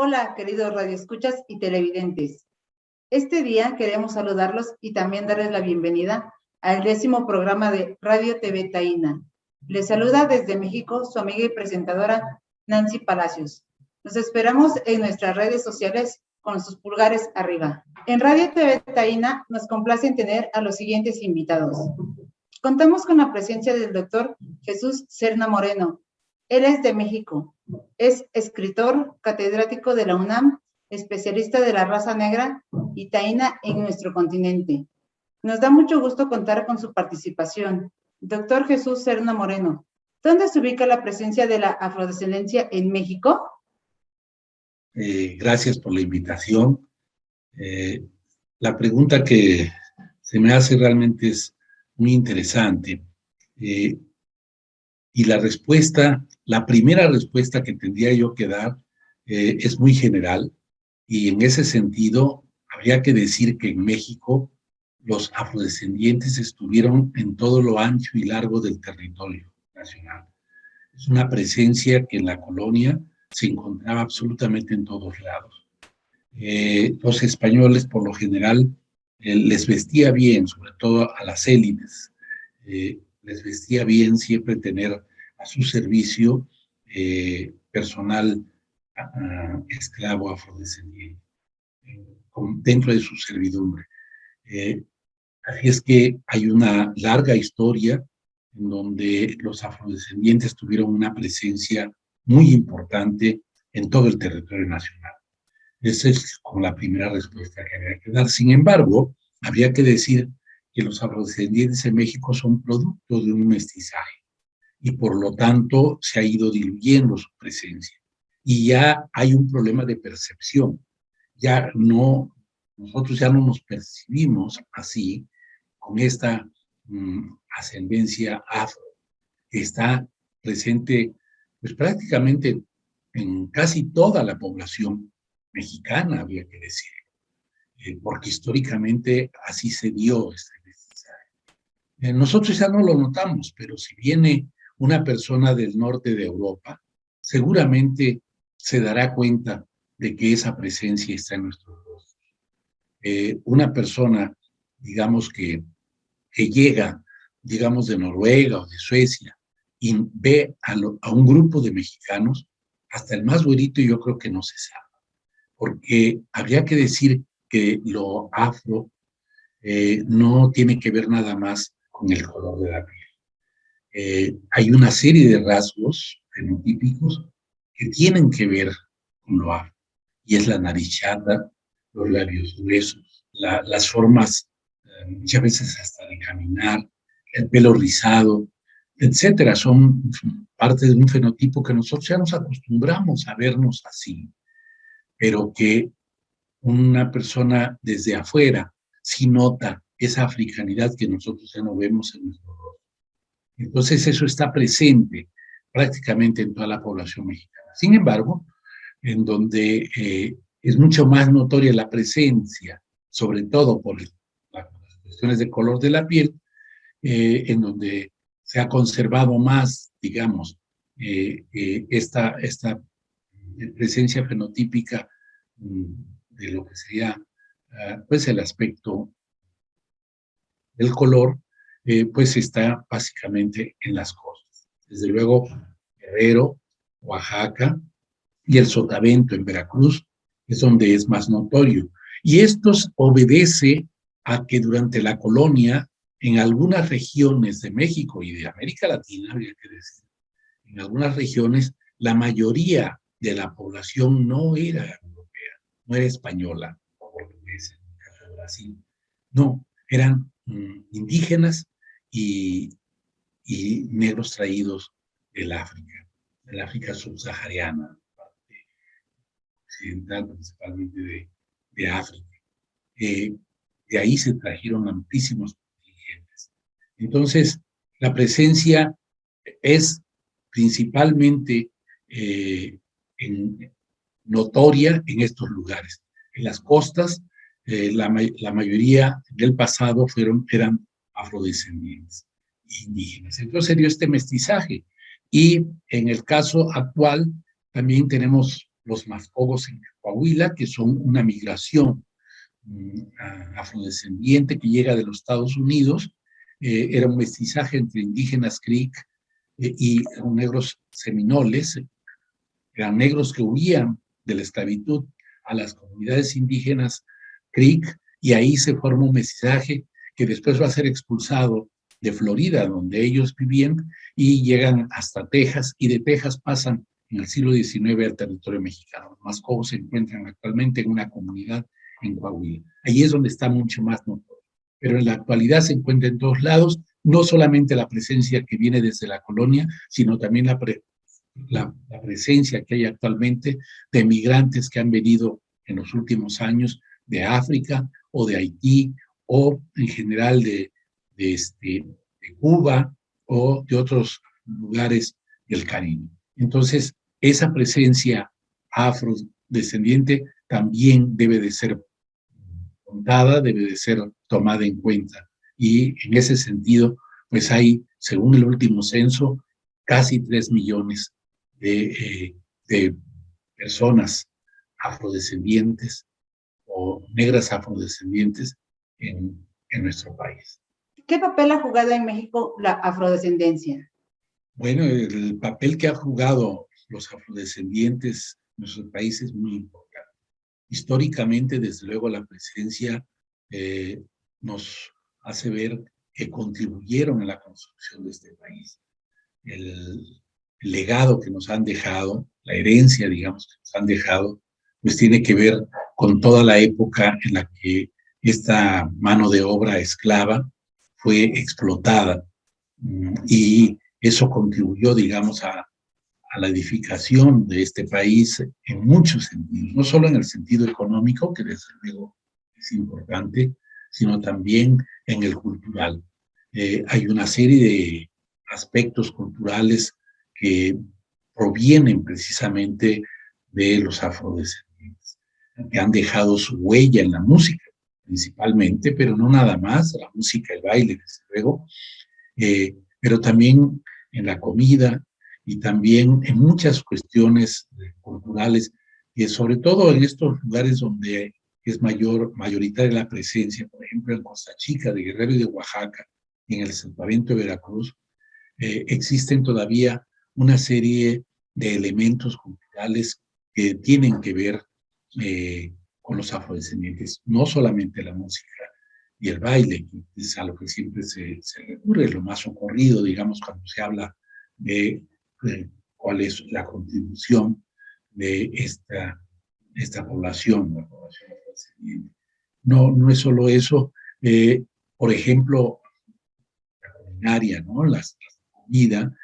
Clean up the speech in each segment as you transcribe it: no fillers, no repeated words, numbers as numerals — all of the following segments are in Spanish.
Hola, queridos radioescuchas y televidentes. Este día queremos saludarlos y también darles la bienvenida al 10º programa de Radio TV Taína. Les saluda desde México su amiga y presentadora Nancy Palacios. Los esperamos en nuestras redes sociales con sus pulgares arriba. En Radio TV Taína nos complace en tener a los siguientes invitados. Contamos con la presencia del doctor Jesús Serna Moreno. Él es de México. Es escritor, catedrático de la UNAM, especialista de la raza negra y taína en nuestro continente. Nos da mucho gusto contar con su participación. Doctor Jesús Serna Moreno, ¿dónde se ubica la presencia de la afrodescendencia en México? Gracias por la invitación. La pregunta que se me hace realmente es muy interesante. Y la respuesta, la primera respuesta que tendría yo que dar es muy general, y en ese sentido habría que decir que en México los afrodescendientes estuvieron en todo lo ancho y largo del territorio nacional. Es una presencia que en la colonia se encontraba absolutamente en todos lados. Los españoles, por lo general, les vestía bien, sobre todo a las élites. Les vestía bien siempre tener a su servicio personal esclavo afrodescendiente dentro de su servidumbre. Así es que hay una larga historia en donde los afrodescendientes tuvieron una presencia muy importante en todo el territorio nacional. Esa es como la primera respuesta que habría que dar. Sin embargo, habría que decir que los afrodescendientes en México son producto de un mestizaje y por lo tanto se ha ido diluyendo su presencia. Y ya hay un problema de percepción. Nosotros ya no nos percibimos así con esta ascendencia afro que está presente pues prácticamente en casi toda la población mexicana, habría que decir, porque históricamente así se dio este mestizaje. Nosotros ya no lo notamos, pero si viene una persona del norte de Europa, seguramente se dará cuenta de que esa presencia está en nuestros rostros. Una persona, digamos que llega, digamos, de Noruega o de Suecia y ve a un grupo de mexicanos, hasta el más güerito yo creo que no se sabe, porque habría que decir que lo afro no tiene que ver nada más con el color de la piel. Hay una serie de rasgos fenotípicos que tienen que ver con lo afro, y es la nariz chata, los labios gruesos, las formas muchas veces hasta de caminar, el pelo rizado, etcétera, son parte de un fenotipo que nosotros ya nos acostumbramos a vernos así, pero que una persona desde afuera sí nota esa africanidad que nosotros ya no vemos en nuestro rostro. Entonces eso está presente prácticamente en toda la población mexicana. Sin embargo, en donde es mucho más notoria la presencia, sobre todo por las cuestiones de color de la piel, en donde se ha conservado más, digamos, esta presencia fenotípica de lo que sería pues el aspecto del color, pues está básicamente en las costas. Desde luego, Guerrero, Oaxaca y el Sotavento en Veracruz es donde es más notorio. Y esto obedece a que durante la colonia, en algunas regiones de México y de América Latina, habría que decir, en algunas regiones, la mayoría de la población no era europea, no era española o portuguesa, en el caso de Brasil. No, eran indígenas y negros traídos del África subsahariana, parte occidental principalmente de África. De ahí se trajeron amplísimos contingentes. Entonces, la presencia es principalmente notoria en estos lugares. En las costas, la mayoría del pasado eran afrodescendientes, indígenas. Entonces se dio este mestizaje. Y en el caso actual, también tenemos los Mascogos en Coahuila, que son una migración afrodescendiente que llega de los Estados Unidos. Era un mestizaje entre indígenas Creek y negros seminoles. Eran negros que huían de la esclavitud a las comunidades indígenas Creek, y ahí se forma un mestizaje que después va a ser expulsado de Florida, donde ellos vivían, y llegan hasta Texas, y de Texas pasan en el siglo XIX al territorio mexicano. Los Mascogos se encuentran actualmente en una comunidad en Coahuila. Ahí es donde está mucho más notorio. Pero en la actualidad se encuentra en todos lados, no solamente la presencia que viene desde la colonia, sino también la presencia que hay actualmente de migrantes que han venido en los últimos años de África o de Haití o en general de Cuba o de otros lugares del Caribe. Entonces, esa presencia afrodescendiente también debe de ser contada, debe de ser tomada en cuenta. Y en ese sentido, pues hay, según el último censo, casi 3 millones de personas afrodescendientes o negras afrodescendientes en nuestro país. ¿Qué papel ha jugado en México la afrodescendencia? Bueno, el papel que han jugado los afrodescendientes en nuestro país es muy importante. Históricamente, desde luego, la presencia nos hace ver que contribuyeron a la construcción de este país. El legado que nos han dejado, la herencia, digamos, que nos han dejado, pues tiene que ver con toda la época en la que esta mano de obra esclava fue explotada, y eso contribuyó, digamos, a la edificación de este país en muchos sentidos, no solo en el sentido económico, que desde luego es importante, sino también en el cultural. Hay una serie de aspectos culturales que provienen precisamente de los afrodescendientes, que han dejado su huella en la música, principalmente, pero no nada más, la música, el baile, desde luego, pero también en la comida y también en muchas cuestiones culturales, y sobre todo en estos lugares donde es mayoritaria la presencia, por ejemplo en Costa Chica, de Guerrero y de Oaxaca, y en el Sotavento de Veracruz, existen todavía una serie de elementos culturales que tienen que ver con los afrodescendientes, no solamente la música y el baile, que es a lo que siempre se recurre, lo más ocurrido, digamos, cuando se habla de cuál es la contribución de esta población, la población afrodescendiente. No, no es solo eso, por ejemplo, la culinaria, ¿no? La comida,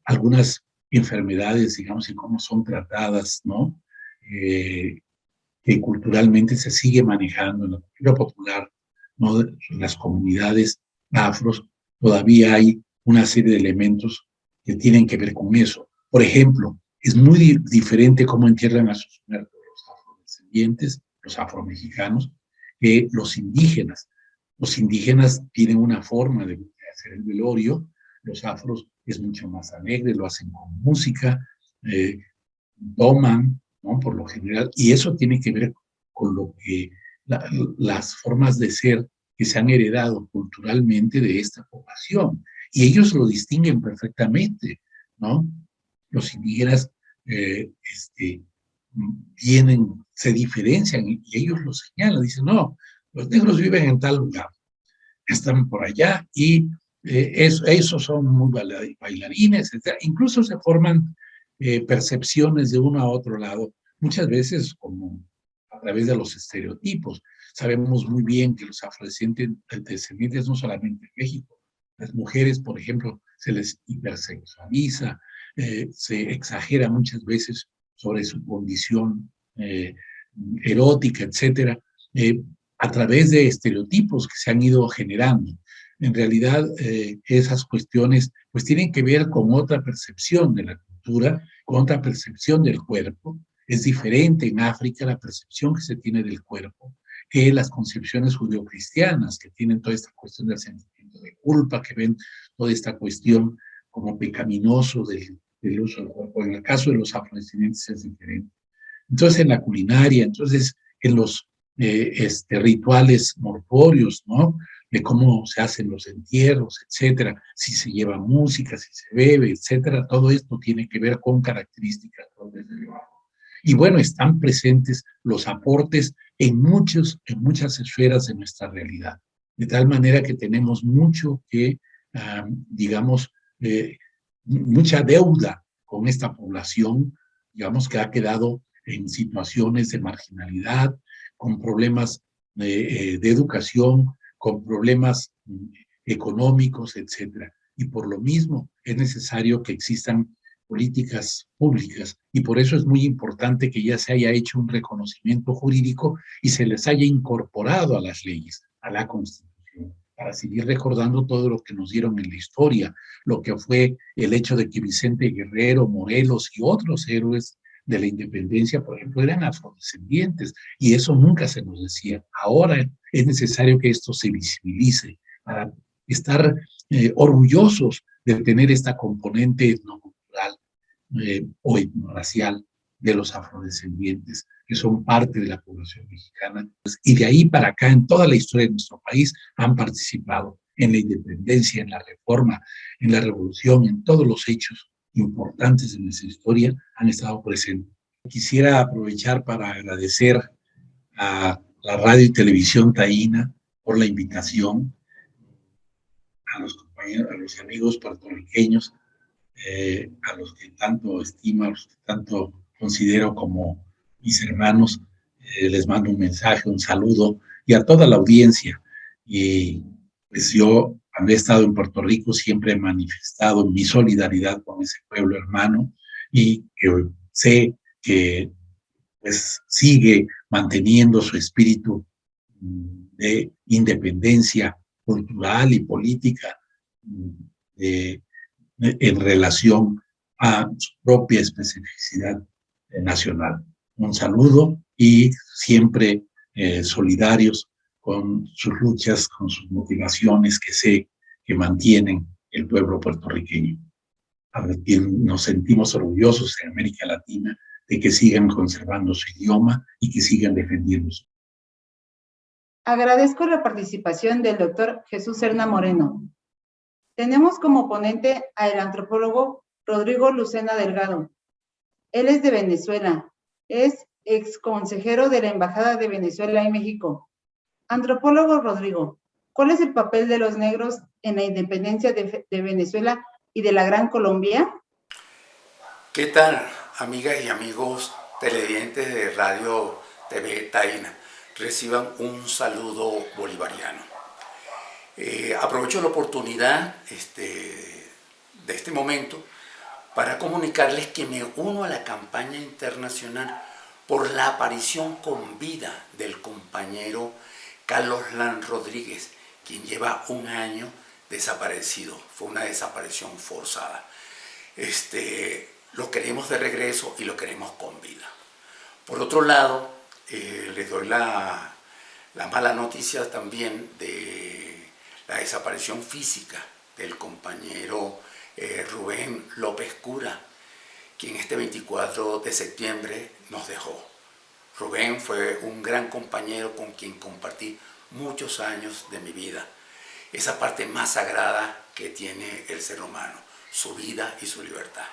algunas enfermedades, digamos, y cómo son tratadas, ¿no? Que culturalmente se sigue manejando en la cultura popular, ¿no? En las comunidades afros, todavía hay una serie de elementos que tienen que ver con eso. Por ejemplo, es muy diferente cómo entierran a sus muertos los afrodescendientes, los afromexicanos, que los indígenas. Los indígenas tienen una forma de hacer el velorio, los afros es mucho más alegre, lo hacen con música, toman, ¿no? Por lo general, y eso tiene que ver con lo que las formas de ser que se han heredado culturalmente de esta población, y ellos lo distinguen perfectamente, ¿no? Los indígenas se diferencian y ellos lo señalan, dicen, no, los negros viven en tal lugar, están por allá y esos son muy bailarines, etc. Incluso se forman percepciones de uno a otro lado, muchas veces como a través de los estereotipos. Sabemos muy bien que los afrodescendientes no solamente en México, las mujeres, por ejemplo, se les hipersexualiza, se exagera muchas veces sobre su condición erótica, etcétera, a través de estereotipos que se han ido generando. En realidad, esas cuestiones pues tienen que ver con otra percepción de la cultura, con otra percepción del cuerpo. Es diferente en África la percepción que se tiene del cuerpo que las concepciones judeocristianas, que tienen toda esta cuestión del sentimiento de culpa, que ven toda esta cuestión como pecaminoso del uso del cuerpo. En el caso de los afrodescendientes es diferente. entonces en la culinaria, entonces en los rituales mortuorios, ¿no? De cómo se hacen los entierros, etcétera, si se lleva música, si se bebe, etcétera, todo esto tiene que ver con características desde debajo. Y bueno, están presentes los aportes en muchas esferas de nuestra realidad, de tal manera que tenemos mucho que, digamos, mucha deuda con esta población, digamos, que ha quedado en situaciones de marginalidad, con problemas de educación, con problemas económicos, etcétera. Y por lo mismo es necesario que existan políticas públicas y por eso es muy importante que ya se haya hecho un reconocimiento jurídico y se les haya incorporado a las leyes, a la Constitución, para seguir recordando todo lo que nos dieron en la historia, lo que fue el hecho de que Vicente Guerrero, Morelos y otros héroes de la independencia, por ejemplo, eran afrodescendientes, y eso nunca se nos decía. Ahora es necesario que esto se visibilice para estar orgullosos de tener esta componente etnocultural o etnorracial de los afrodescendientes, que son parte de la población mexicana. Y de ahí para acá, en toda la historia de nuestro país, han participado en la independencia, en la reforma, en la revolución, en todos los hechos importantes de nuestra historia han estado presentes. Quisiera aprovechar para agradecer a la radio y televisión Taína por la invitación, a los compañeros, a los amigos puertorriqueños, a los que tanto estimo, a los que tanto considero como mis hermanos, les mando un mensaje, un saludo, y a toda la audiencia. Y pues yo, cuando he estado en Puerto Rico, siempre he manifestado mi solidaridad con ese pueblo hermano y que sé que pues sigue manteniendo su espíritu de independencia cultural y política en relación a su propia especificidad nacional. Un saludo y siempre solidarios con sus luchas, con sus motivaciones que sé que mantienen el pueblo puertorriqueño. A quien nos sentimos orgullosos en América Latina de que sigan conservando su idioma y que sigan defendiéndose. Agradezco la participación del doctor Jesús Serna Moreno. Tenemos como ponente al antropólogo Rodrigo Lucena Delgado. Él es de Venezuela. Es ex consejero de la Embajada de Venezuela en México. Antropólogo Rodrigo, ¿cuál es el papel de los negros en la independencia de Venezuela y de la Gran Colombia? ¿Qué tal, amigas y amigos televidentes de Radio TV Taína? Reciban un saludo bolivariano. Aprovecho la oportunidad de este momento para comunicarles que me uno a la campaña internacional por la aparición con vida del compañero Carlos Lan Rodríguez, quien lleva un año desaparecido. Fue una desaparición forzada. Lo queremos de regreso y lo queremos con vida. Por otro lado, les doy la mala noticia también de la desaparición física del compañero Rubén López Cura, quien este 24 de septiembre nos dejó. Rubén fue un gran compañero con quien compartí muchos años de mi vida, esa parte más sagrada que tiene el ser humano, su vida y su libertad.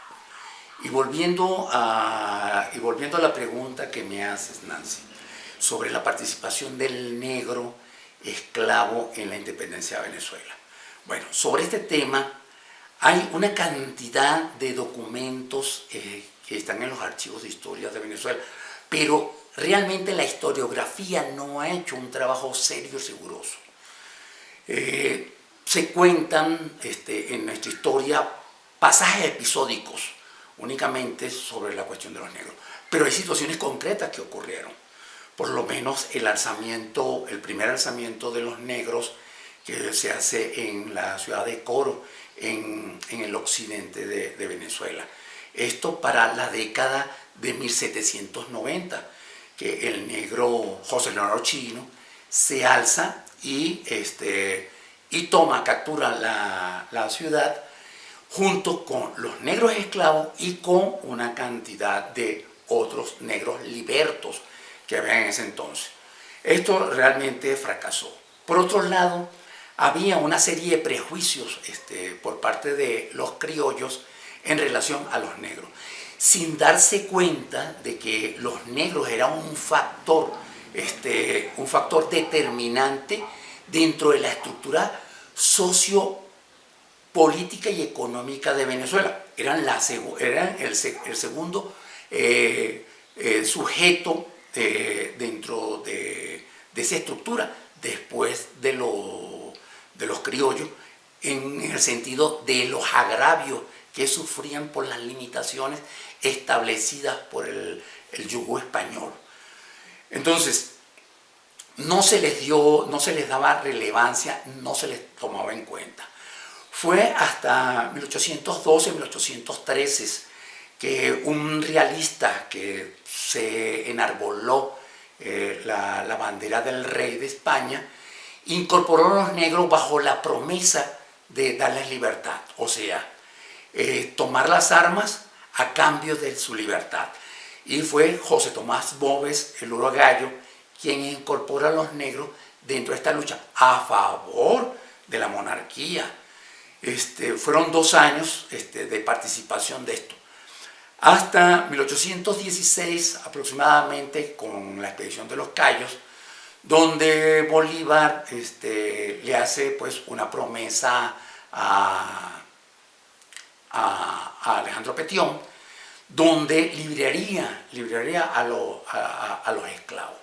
Y volviendo a la pregunta que me haces, Nancy, sobre la participación del negro esclavo en la independencia de Venezuela. Bueno, sobre este tema hay una cantidad de documentos que están en los archivos de historia de Venezuela, pero realmente la historiografía no ha hecho un trabajo serio y riguroso. Se cuentan en nuestra historia pasajes episódicos únicamente sobre la cuestión de los negros, pero hay situaciones concretas que ocurrieron. Por lo menos el primer alzamiento de los negros que se hace en la ciudad de Coro, en el occidente de Venezuela. Esto para la década de 1790, que el negro José Leonardo Chirino se alza y captura la ciudad junto con los negros esclavos y con una cantidad de otros negros libertos que había en ese entonces. Esto realmente fracasó. Por otro lado, había una serie de prejuicios por parte de los criollos en relación a los negros, sin darse cuenta de que los negros eran un factor determinante dentro de la estructura sociopolítica y económica de Venezuela. Eran el segundo sujeto dentro de esa estructura, después de los criollos, en el sentido de los agravios que sufrían por las limitaciones establecidas por el yugo español. Entonces, no se les daba relevancia, no se les tomaba en cuenta. Fue hasta 1812, 1813 que un realista que se enarboló la bandera del rey de España incorporó a los negros bajo la promesa de darles libertad, o sea, tomar las armas a cambio de su libertad. Y fue José Tomás Boves, el uruguayo, quien incorpora a los negros dentro de esta lucha a favor de la monarquía. Fueron 2 años de participación de esto. Hasta 1816 aproximadamente, con la expedición de los Cayos, donde Bolívar le hace pues una promesa a Alejandro Petión, donde libraría a los esclavos.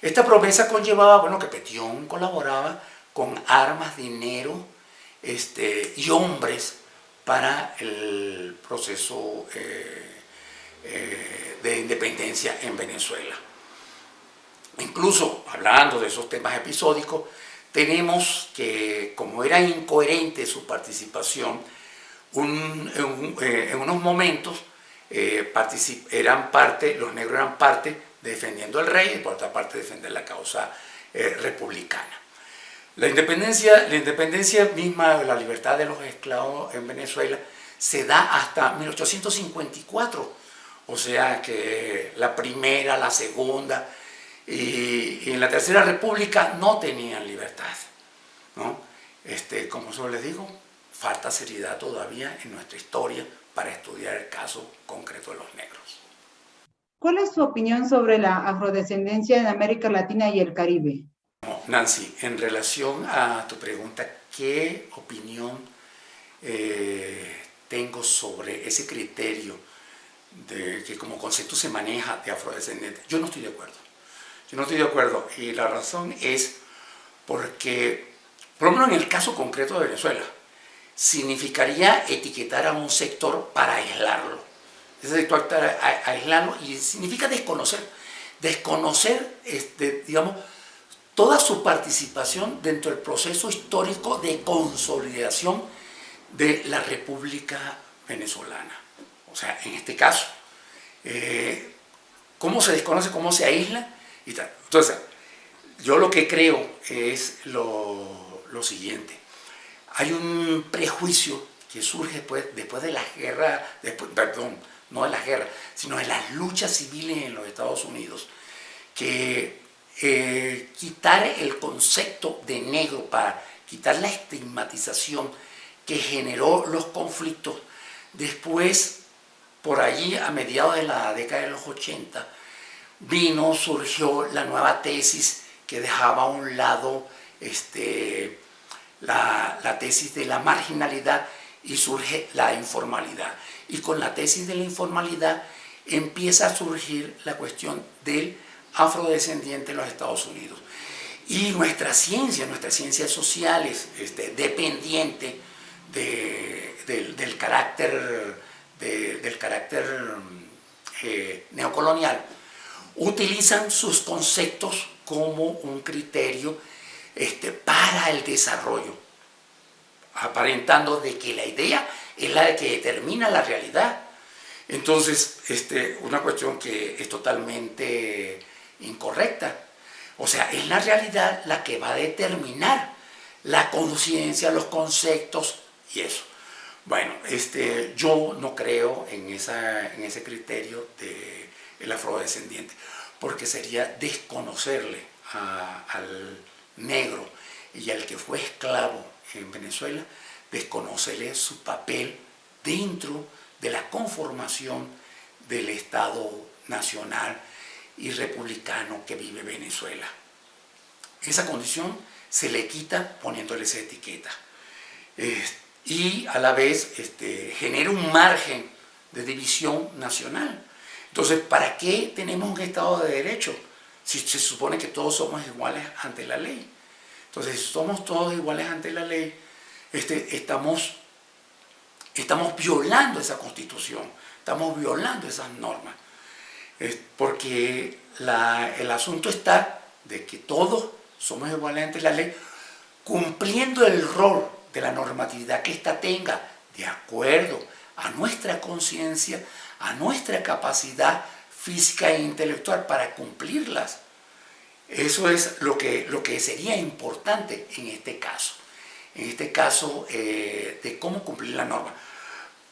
Esta promesa conllevaba, que Petión colaboraba con armas, dinero y hombres para el proceso de independencia en Venezuela. Incluso, hablando de esos temas episódicos, tenemos que, como era incoherente su participación, en unos momentos los negros eran parte defendiendo al rey y por otra parte defender la causa republicana. La independencia misma, la libertad de los esclavos en Venezuela, se da hasta 1854, o sea que la primera, la segunda y en la Tercera República no tenían libertad, ¿no? Como yo les digo, falta seriedad todavía en nuestra historia para estudiar el caso concreto de los negros. ¿Cuál es su opinión sobre la afrodescendencia en América Latina y el Caribe? Nancy, en relación a tu pregunta, ¿qué opinión tengo sobre ese criterio de que como concepto se maneja de afrodescendiente? Yo no estoy de acuerdo. Y la razón es porque, por lo menos en el caso concreto de Venezuela, significaría etiquetar a un sector para aislarlo. Ese sector para aislarlo y significa desconocer, digamos, toda su participación dentro del proceso histórico de consolidación de la República Venezolana. O sea, en este caso, ¿cómo se desconoce, cómo se aísla? Y tal. Entonces, yo lo que creo es lo siguiente. Hay un prejuicio que surge después de la guerra, no de la guerra, sino de las luchas civiles en los Estados Unidos, que quitar el concepto de negro para quitar la estigmatización que generó los conflictos. Después, por allí, a mediados de la década de los 80, surgió la nueva tesis que dejaba a un lado la tesis de la marginalidad y surge la informalidad. Y con la tesis de la informalidad empieza a surgir la cuestión del afrodescendiente en los Estados Unidos. Y nuestras ciencias sociales, dependiente del carácter neocolonial, utilizan sus conceptos como un criterio para el desarrollo, aparentando de que la idea es la que determina la realidad. Entonces, una cuestión que es totalmente incorrecta. O sea, es la realidad la que va a determinar la conciencia, los conceptos y eso. Bueno, yo no creo en ese criterio de el afrodescendiente, porque sería desconocerle al negro y al que fue esclavo en Venezuela, desconocerle su papel dentro de la conformación del Estado nacional y republicano que vive Venezuela. Esa condición se le quita poniéndole esa etiqueta. Y a la vez genera un margen de división nacional. Entonces, ¿para qué tenemos un Estado de Derecho si se supone que todos somos iguales ante la ley? Entonces, si somos todos iguales ante la ley, estamos violando esa Constitución, estamos violando esas normas, porque el asunto está de que todos somos iguales ante la ley, cumpliendo el rol de la normatividad que ésta tenga, de acuerdo a nuestra conciencia, a nuestra capacidad física e intelectual para cumplirlas. Eso es lo que sería importante en este caso. De cómo cumplir la norma.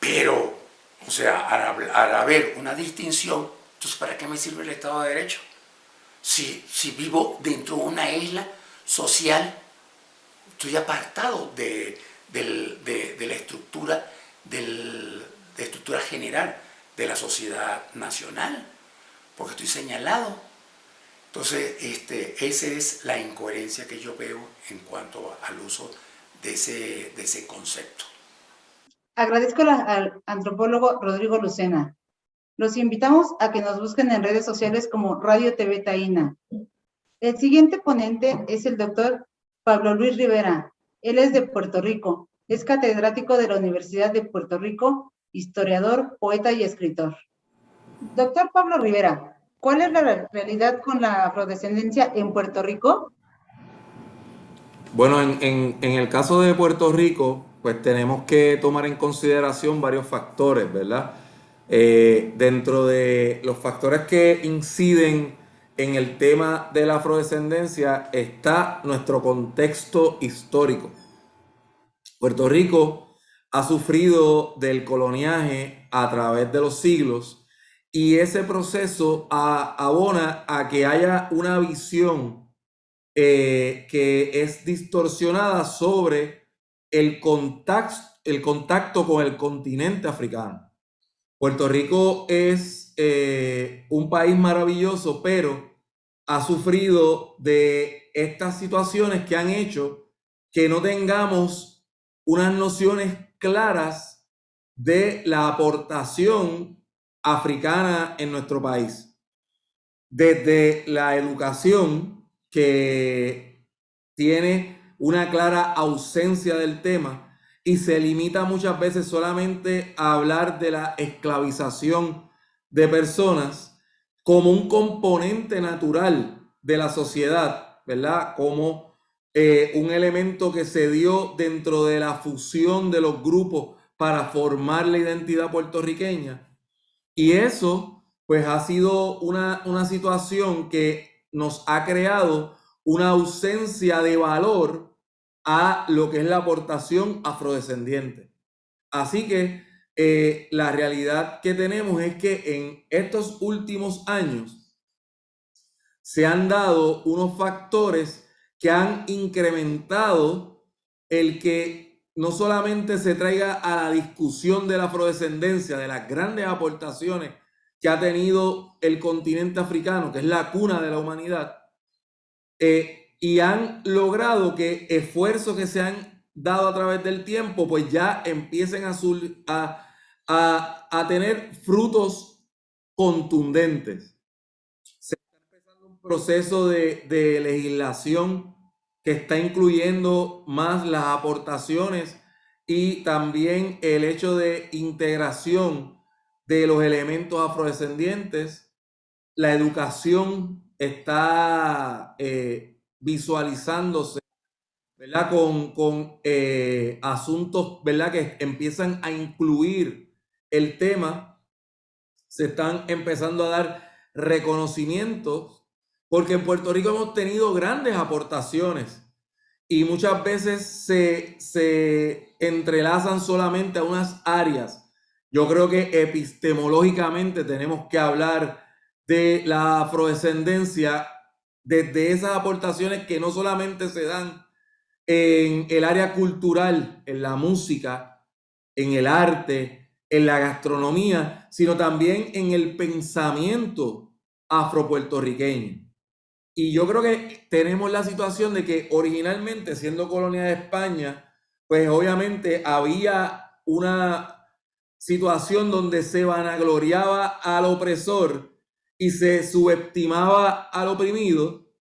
Pero, o sea, al haber una distinción, entonces ¿para qué me sirve el Estado de Derecho? Si vivo dentro de una isla social, estoy apartado de la estructura, de estructura general de la sociedad nacional, porque estoy señalado. Entonces, esa es la incoherencia que yo veo en cuanto al uso de ese concepto. Agradezco al antropólogo Rodrigo Lucena. Los invitamos a que nos busquen en redes sociales como Radio TV Taína. El siguiente ponente es el doctor Pablo Luis Rivera. Él es de Puerto Rico. Es catedrático de la Universidad de Puerto Rico, historiador, poeta y escritor. Doctor Pablo Rivera, ¿cuál es la realidad con la afrodescendencia en Puerto Rico? Bueno, en el caso de Puerto Rico, pues tenemos que tomar en consideración varios factores, ¿verdad? Dentro de los factores que inciden en el tema de la afrodescendencia está nuestro contexto histórico. Puerto Rico ha sufrido del coloniaje a través de los siglos y ese proceso abona a que haya una visión que es distorsionada sobre el contacto con el continente africano. Puerto Rico es un país maravilloso, pero ha sufrido de estas situaciones que han hecho que no tengamos unas nociones claras de la aportación africana en nuestro país. Desde la educación, que tiene una clara ausencia del tema y se limita muchas veces solamente a hablar de la esclavización de personas como un componente natural de la sociedad, ¿verdad? Como un elemento que se dio dentro de la fusión de los grupos para formar la identidad puertorriqueña. Y eso, pues, ha sido una situación que nos ha creado una ausencia de valor a lo que es la aportación afrodescendiente. Así que la realidad que tenemos es que en estos últimos años se han dado unos factores que han incrementado el que no solamente se traiga a la discusión de la afrodescendencia, de las grandes aportaciones que ha tenido el continente africano, que es la cuna de la humanidad, y han logrado que esfuerzos que se han dado a través del tiempo, pues ya empiecen a tener frutos contundentes. Se está empezando un proceso de legislación que está incluyendo más las aportaciones y también el hecho de integración de los elementos afrodescendientes. La educación está visualizándose, ¿verdad? Con asuntos, ¿verdad? Que empiezan a incluir el tema. Se están empezando a dar reconocimientos, porque en Puerto Rico hemos tenido grandes aportaciones y muchas veces se entrelazan solamente a unas áreas. Yo creo que epistemológicamente tenemos que hablar de la afrodescendencia desde esas aportaciones que no solamente se dan en el área cultural, en la música, en el arte, en la gastronomía, sino también en el pensamiento afropuertorriqueño. Y yo creo que tenemos la situación de que originalmente, siendo colonia de España, pues obviamente había una situación donde se vanagloriaba al opresor y se subestimaba al oprimido,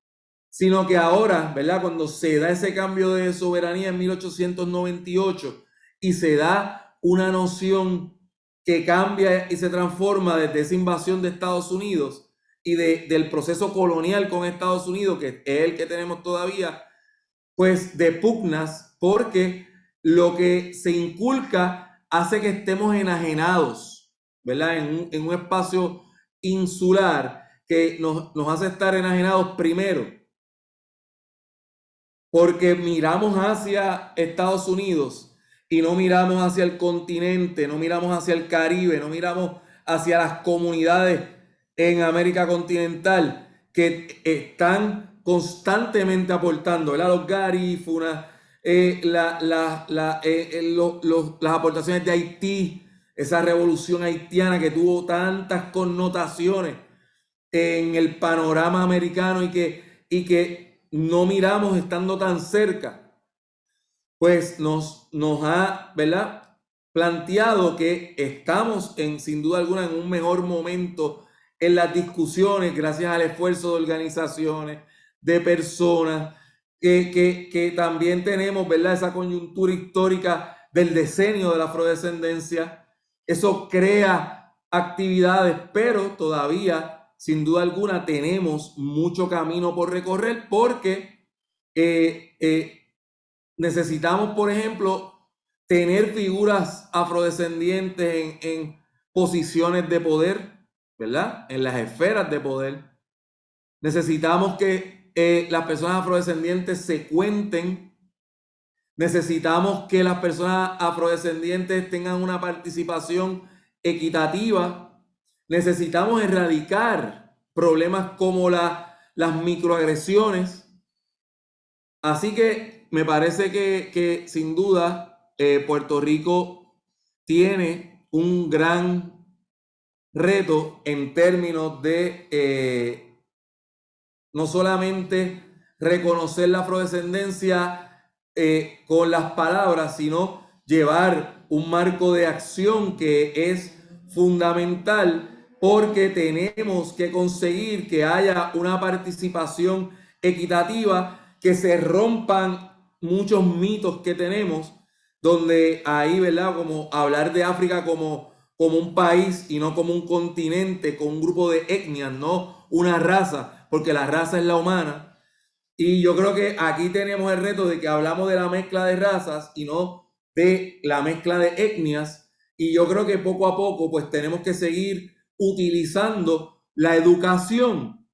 sino que ahora, ¿verdad? Cuando se da ese cambio de soberanía en 1898 y se da una noción que cambia y se transforma desde esa invasión de Estados Unidos y del proceso colonial con Estados Unidos, que es el que tenemos todavía, pues de pugnas, porque lo que se inculca hace que estemos enajenados, ¿verdad? En un espacio insular que nos hace estar enajenados primero, porque miramos hacia Estados Unidos y no miramos hacia el continente, no miramos hacia el Caribe, no miramos hacia las comunidades en América continental que están constantemente aportando, ¿verdad? Los garífunas, las aportaciones de Haití, esa revolución haitiana que tuvo tantas connotaciones en el panorama americano y que no miramos estando tan cerca, pues nos ha, ¿verdad?, planteado que estamos sin duda alguna en un mejor momento en las discusiones gracias al esfuerzo de organizaciones, de personas, que también tenemos, ¿verdad?, esa coyuntura histórica del decenio de la afrodescendencia. Eso crea actividades, pero todavía sin duda alguna tenemos mucho camino por recorrer porque necesitamos, por ejemplo, tener figuras afrodescendientes en posiciones de poder, ¿verdad? En las esferas de poder. Necesitamos que las personas afrodescendientes se cuenten. Necesitamos que las personas afrodescendientes tengan una participación equitativa. Necesitamos erradicar problemas como las microagresiones. Así que me parece que sin duda Puerto Rico tiene un gran reto en términos de no solamente reconocer la afrodescendencia con las palabras, sino llevar un marco de acción que es fundamental, porque tenemos que conseguir que haya una participación equitativa, que se rompan muchos mitos que tenemos, donde ahí, ¿verdad?, como hablar de África como un país y no como un continente con un grupo de etnias, no una raza, porque la raza es la humana. Y yo creo que aquí tenemos el reto de que hablamos de la mezcla de razas y no de la mezcla de etnias. Y yo creo que poco a poco pues tenemos que seguir utilizando la educación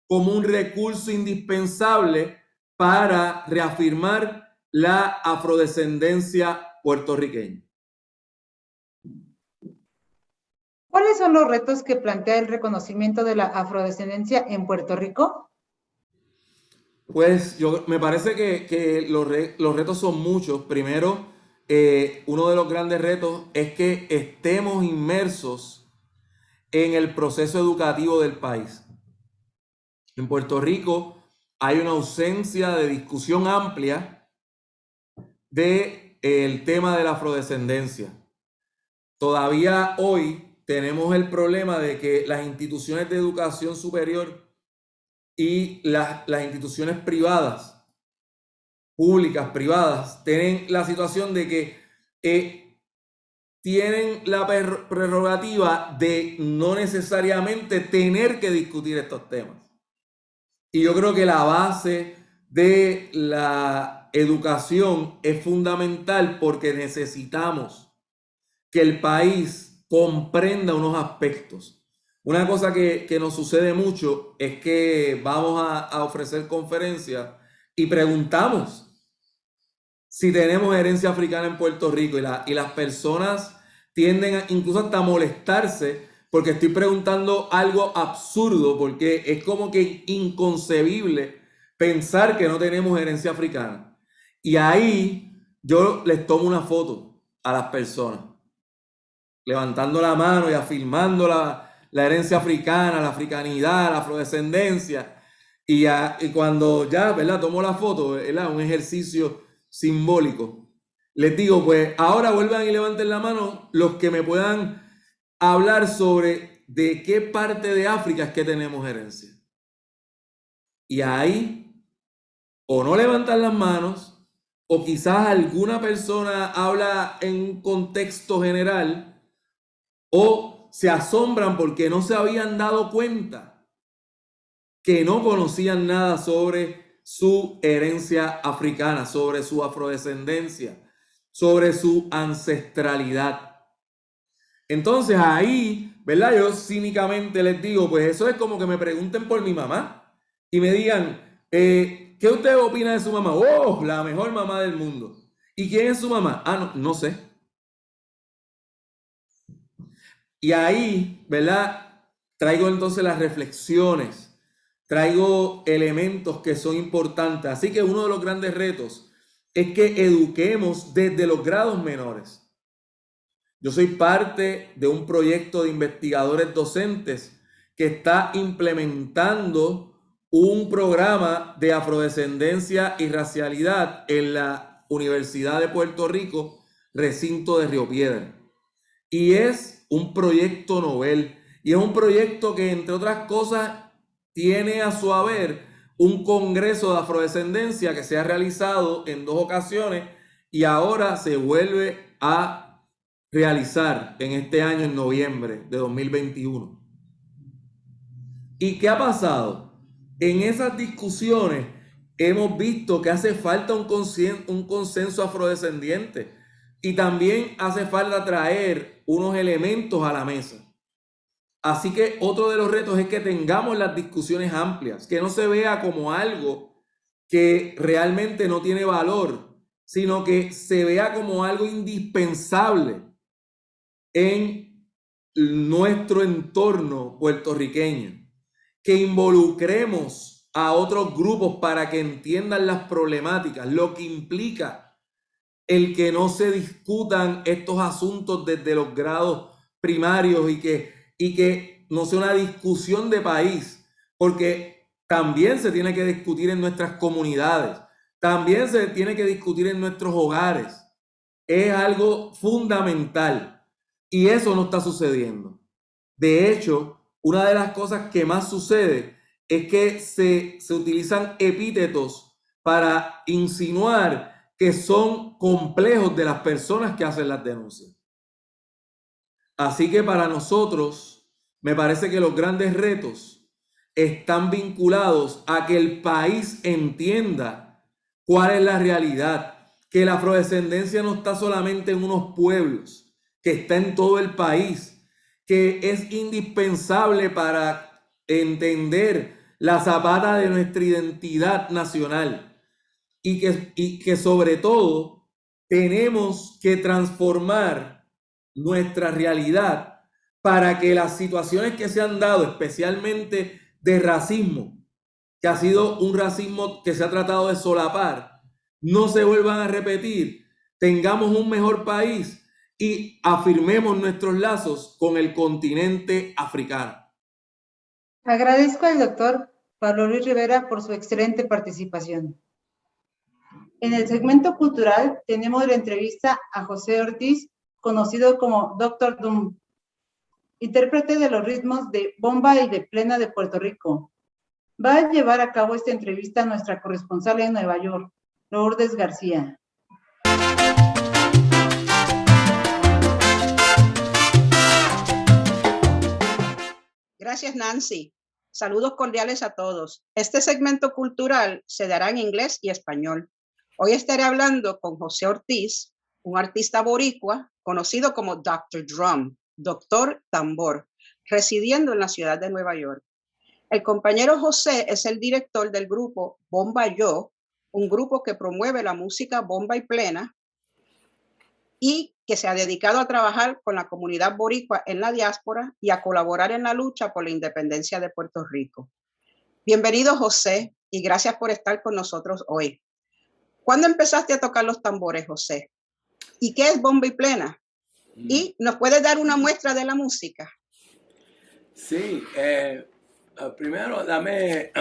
como un recurso indispensable para reafirmar la afrodescendencia puertorriqueña. ¿Cuáles son los retos que plantea el reconocimiento de la afrodescendencia en Puerto Rico? Pues me parece que los retos son muchos. Primero, uno de los grandes retos es que estemos inmersos en el proceso educativo del país. En Puerto Rico hay una ausencia de discusión amplia del tema de la afrodescendencia. Todavía hoy tenemos el problema de que las instituciones de educación superior y las instituciones privadas, públicas, privadas, tienen la situación de que tienen la prerrogativa de no necesariamente tener que discutir estos temas. Y yo creo que la base de la educación es fundamental porque necesitamos que el país comprenda unos aspectos. Una cosa que nos sucede mucho es que vamos a ofrecer conferencias y preguntamos si tenemos herencia africana en Puerto Rico y las personas tienden incluso hasta molestarse porque estoy preguntando algo absurdo, porque es como que inconcebible pensar que no tenemos herencia africana. Y ahí yo les tomo una foto a las personas, levantando la mano y afirmando la herencia africana, la africanidad, la afrodescendencia. Y cuando ya, ¿verdad?, tomo la foto, ¿verdad?, un ejercicio simbólico, les digo, pues ahora vuelvan y levanten la mano los que me puedan hablar sobre de qué parte de África es que tenemos herencia. Y ahí o no levantan las manos, o quizás alguna persona habla en un contexto general, o se asombran porque no se habían dado cuenta que no conocían nada sobre su herencia africana, sobre su afrodescendencia, sobre su ancestralidad. Entonces ahí, ¿verdad? Yo cínicamente les digo, pues eso es como que me pregunten por mi mamá y me digan, ¿qué usted opina de su mamá? Oh, la mejor mamá del mundo. ¿Y quién es su mamá? Ah, no sé. Y ahí, ¿verdad? Traigo entonces las reflexiones, traigo elementos que son importantes. Así que uno de los grandes retos es que eduquemos desde los grados menores. Yo soy parte de un proyecto de investigadores docentes que está implementando un programa de afrodescendencia y racialidad en la Universidad de Puerto Rico, recinto de Río Piedra. Y es un proyecto novel, y es un proyecto que, entre otras cosas, tiene a su haber un congreso de afrodescendencia que se ha realizado en 2 ocasiones y ahora se vuelve a realizar en este año, en noviembre de 2021. ¿Y qué ha pasado? En esas discusiones hemos visto que hace falta un consenso afrodescendiente y también hace falta traer unos elementos a la mesa. Así que otro de los retos es que tengamos las discusiones amplias, que no se vea como algo que realmente no tiene valor, sino que se vea como algo indispensable en nuestro entorno puertorriqueño, que involucremos a otros grupos para que entiendan las problemáticas, lo que implica el que no se discutan estos asuntos desde los grados primarios y que no sea una discusión de país, porque también se tiene que discutir en nuestras comunidades, también se tiene que discutir en nuestros hogares. Es algo fundamental. Y eso no está sucediendo. De hecho, una de las cosas que más sucede es que se utilizan epítetos para insinuar que son complejos de las personas que hacen las denuncias. Así que para nosotros, me parece que los grandes retos están vinculados a que el país entienda cuál es la realidad, que la afrodescendencia no está solamente en unos pueblos, que está en todo el país, que es indispensable para entender la zapata de nuestra identidad nacional y que sobre todo tenemos que transformar nuestra realidad para que las situaciones que se han dado, especialmente de racismo, que ha sido un racismo que se ha tratado de solapar, no se vuelvan a repetir, tengamos un mejor país y afirmemos nuestros lazos con el continente africano. Agradezco al doctor Pablo Luis Rivera por su excelente participación. En el segmento cultural tenemos la entrevista a José Ortiz, conocido como Dr. Doom, intérprete de los ritmos de bomba y de plena de Puerto Rico. Va a llevar a cabo esta entrevista nuestra corresponsal en Nueva York, Lourdes García. Gracias, Nancy. Saludos cordiales a todos. Este segmento cultural se dará en inglés y español. Hoy estaré hablando con José Ortiz, un artista boricua conocido como Dr. Drum, Doctor Tambor, residiendo en la ciudad de Nueva York. El compañero José es el director del grupo Bomba Yo, un grupo que promueve la música bomba y plena y que se ha dedicado a trabajar con la comunidad boricua en la diáspora y a colaborar en la lucha por la independencia de Puerto Rico. Bienvenido, José, y gracias por estar con nosotros hoy. ¿Cuándo empezaste a tocar los tambores, José? ¿Y qué es bomba y plena? ¿Y nos puedes dar una muestra de la música? Sí, primero dame,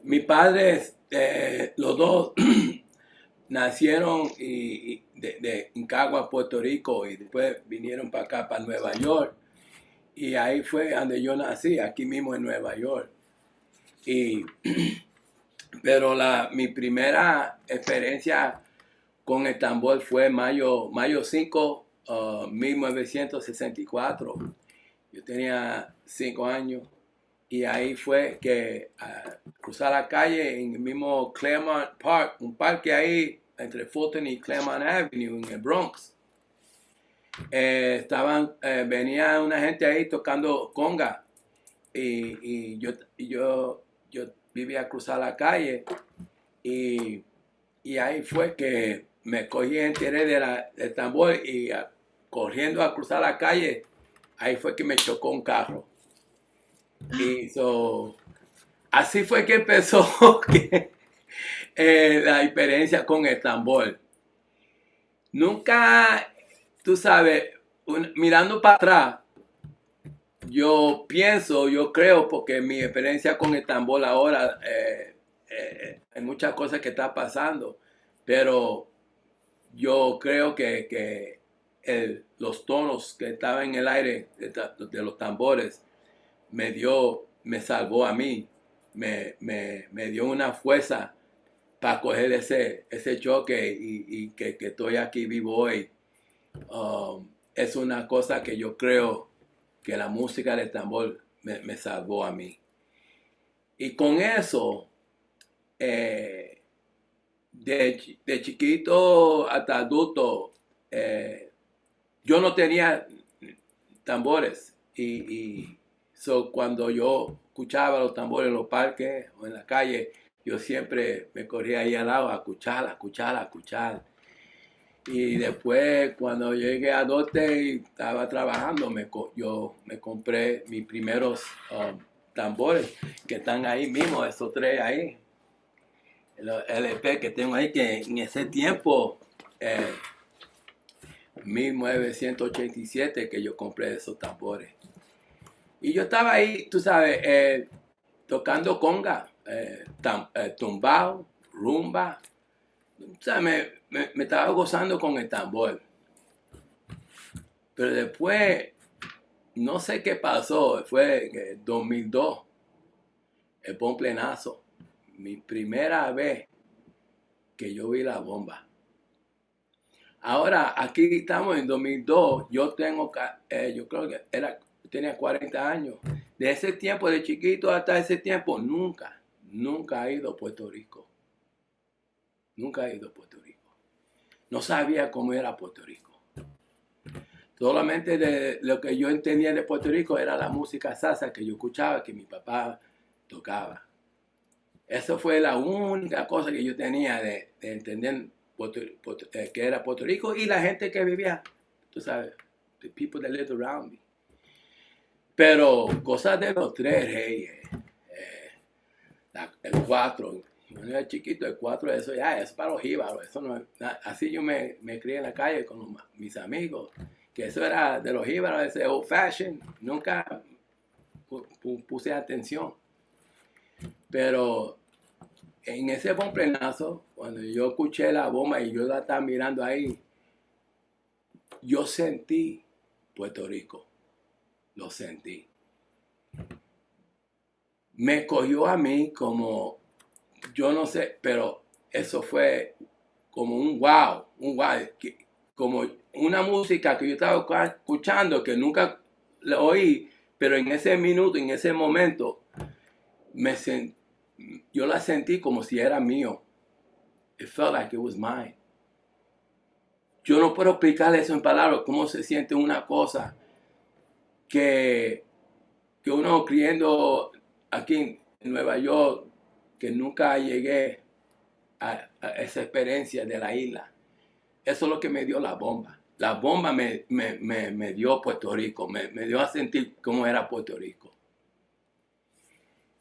mis padres, los dos nacieron de Incagua, Puerto Rico, y después vinieron para acá, para Nueva York, y ahí fue donde yo nací, aquí mismo en Nueva York. Pero mi primera experiencia con el tambor fue mayo 5, 1964. Yo tenía 5 años y ahí fue que cruzar la calle en el mismo Claremont Park, un parque ahí entre Fulton y Claremont Avenue en el Bronx. Venía una gente ahí tocando conga y yo vivía a cruzar la calle y ahí fue que me cogí enteré del tambor y corriendo a cruzar la calle, ahí fue que me chocó un carro. Y así fue que empezó la experiencia con el tambor. Nunca, tú sabes, mirando para atrás, yo creo, porque mi experiencia con el tambor ahora, hay muchas cosas que están pasando, pero yo creo que los tonos que estaban en el aire de los tambores me salvó a mí, me dio una fuerza para coger ese choque y que estoy aquí vivo hoy. Es una cosa que yo creo que la música del tambor me salvó a mí. Y con eso, de chiquito hasta adulto, yo no tenía tambores cuando yo escuchaba los tambores en los parques o en la calle, yo siempre me corría ahí al lado a escuchar. Y después, cuando llegué a Dote y estaba trabajando, yo me compré mis primeros tambores que están ahí mismo, esos 3 ahí. El LP que tengo ahí, que en ese tiempo, 1987, que yo compré esos tambores. Y yo estaba ahí, tú sabes, tocando conga, tumbao, rumba. O sea, me estaba gozando con el tambor. Pero después, no sé qué pasó, fue en el 2002, el bomblenazo. Mi primera vez que yo vi la bomba. Ahora, aquí estamos en 2002, yo creo que tenía 40 años. De ese tiempo, de chiquito hasta ese tiempo, nunca he ido a Puerto Rico. Nunca he ido a Puerto Rico. No sabía cómo era Puerto Rico. Solamente de lo que yo entendía de Puerto Rico era la música salsa que yo escuchaba, que mi papá tocaba. Eso fue la única cosa que yo tenía de entender que era Puerto Rico y la gente que vivía, tú sabes, the people that lived around me. Pero cosas de los 3 reyes, el 4, cuando era chiquito, el 4, eso ya es para los jíbaros. Eso no, así yo me crié en la calle con mis amigos, que eso era de los jíbaros, ese old fashion. Nunca puse atención. Pero en ese bomblenazo, cuando yo escuché la bomba y yo la estaba mirando ahí, yo sentí Puerto Rico. Lo sentí. Me cogió a mí como, yo no sé, pero eso fue como un wow, como una música que yo estaba escuchando que nunca la oí, pero en ese minuto, en ese momento, yo la sentí como si era mío. It felt like it was mine. Yo no puedo explicarle eso en palabras, cómo se siente una cosa que uno creyendo aquí en Nueva York, que nunca llegué a esa experiencia de la isla. Eso es lo que me dio la bomba. La bomba me dio Puerto Rico, me dio a sentir cómo era Puerto Rico.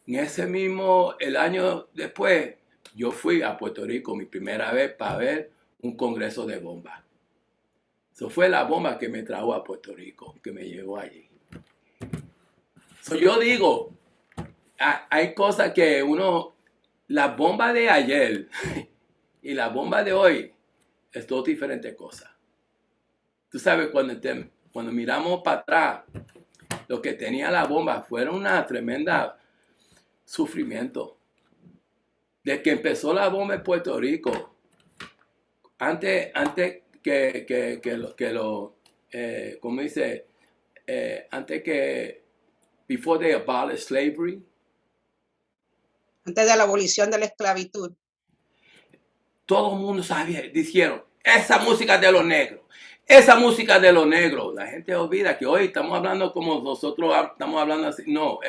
En ese mismo, el año después, yo fui a Puerto Rico mi primera vez para ver un congreso de bomba. Eso fue la bomba que me trajo a Puerto Rico, que me llevó allí. Yo digo, hay cosas que la bomba de ayer y la bomba de hoy es dos diferentes cosas. Tú sabes, cuando miramos para atrás, lo que tenía la bomba fue una tremenda sufrimiento. Desde que empezó la bomba en Puerto Rico, antes ¿cómo dice? Antes que, before they abolished slavery. Antes de la abolición de la esclavitud. Todo el mundo sabía, dijeron, esa música de los negros, esa música de los negros. La gente olvida que hoy estamos hablando como nosotros estamos hablando así. No,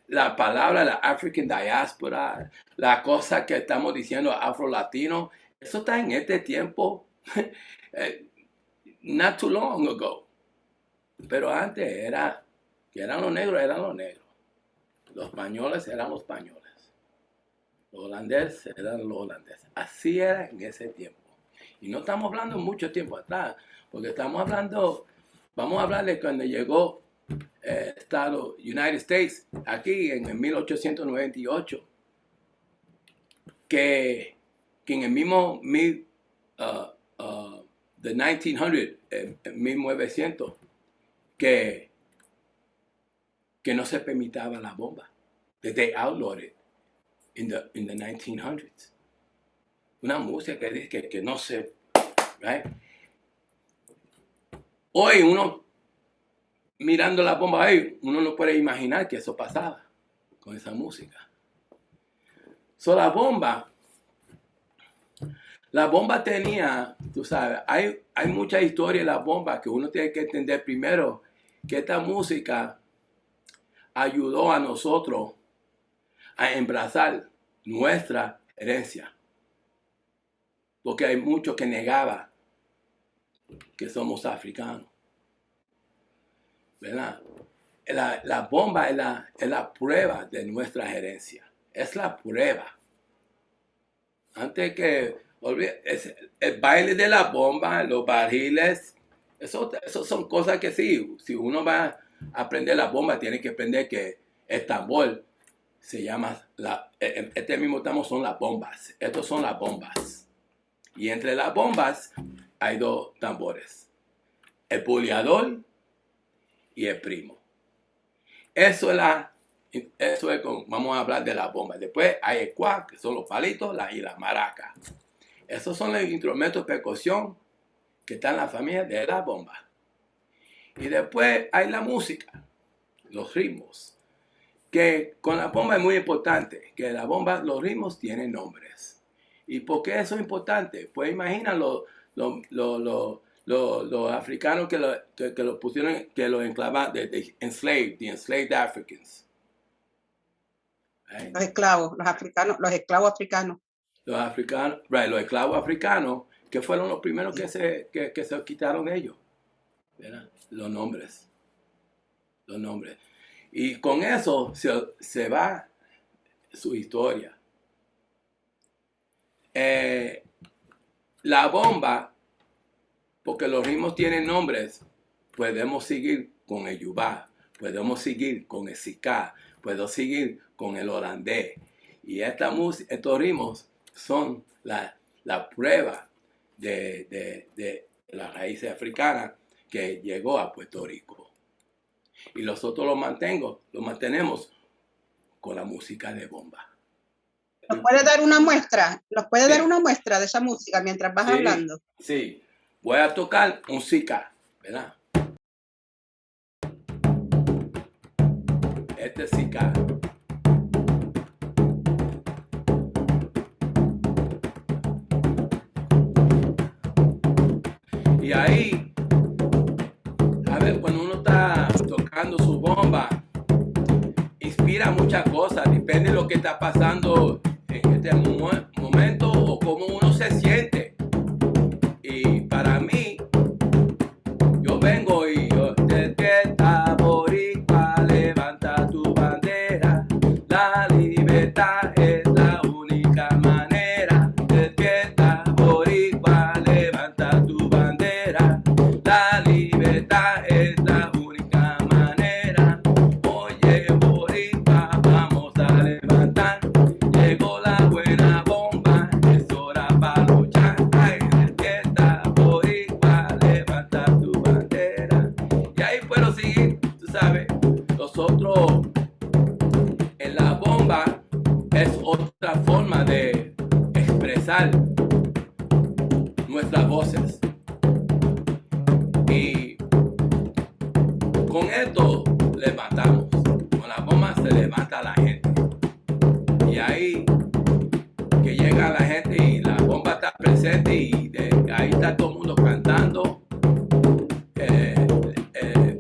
la palabra, la African diaspora, la cosa que estamos diciendo afro-latino, eso está en este tiempo, not too long ago. Pero antes que eran los negros, eran los negros. Los españoles eran los españoles. Los holandeses eran los holandeses. Así era en ese tiempo. Y no estamos hablando mucho tiempo atrás, porque vamos a hablar de cuando llegó Estado United States aquí en el 1898, que en el mismo de 1900, 1900, que no se permitaba la bomba. That they outlawed it in the 1900s. Una música que dice que no se, right? Hoy uno mirando la bomba ahí, uno no puede imaginar que eso pasaba con esa música. La bomba tenía, tú sabes, hay mucha historia de la bomba que uno tiene que entender primero que esta música ayudó a nosotros a embrazar nuestra herencia. Porque hay muchos que negaban que somos africanos. ¿Verdad? La bomba es la prueba de nuestra herencia. Es la prueba. Antes que el baile de la bomba, los barriles, eso son cosas que sí, si uno va a aprender la bomba, tiene que aprender que el tambor se llama, este mismo tambor son las bombas. Estos son las bombas. Y entre las bombas hay dos tambores. El puliador y el primo. Eso es vamos a hablar de la bomba. Después hay el cuac, que son los palitos, y la maraca. Esos son los instrumentos de percusión que están en la familia de la bomba. Y después hay la música, los ritmos. Que con la bomba es muy importante, que la bomba, los ritmos tienen nombres. ¿Y por qué eso es importante? Pues imagina los africanos que lo pusieron, que lo enclavaban, the enslaved Africans. Los esclavos, los esclavos africanos. Los esclavos africanos, que fueron los primeros que se quitaron de ellos. ¿Verdad? Los nombres. Y con eso se va su historia. La bomba, porque los ritmos tienen nombres, podemos seguir con el yubá, podemos seguir con el siká, podemos seguir con el holandés. Y estos ritmos son la prueba de las raíces africanas que llegó a Puerto Rico. Y nosotros lo mantenemos con la música de bomba. ¿Nos puede dar una muestra? ¿Nos puede dar una muestra de esa música mientras vas hablando? Sí, voy a tocar música, ¿verdad? Este es siká. Y ahí, a ver, cuando uno está tocando su bomba, inspira muchas cosas, depende de lo que está pasando en este sabes, nosotros en la bomba es otra forma de expresar nuestras voces. Y con esto levantamos. Con la bomba se levanta la gente. Y ahí que llega la gente y la bomba está presente y ahí está todo el mundo cantando.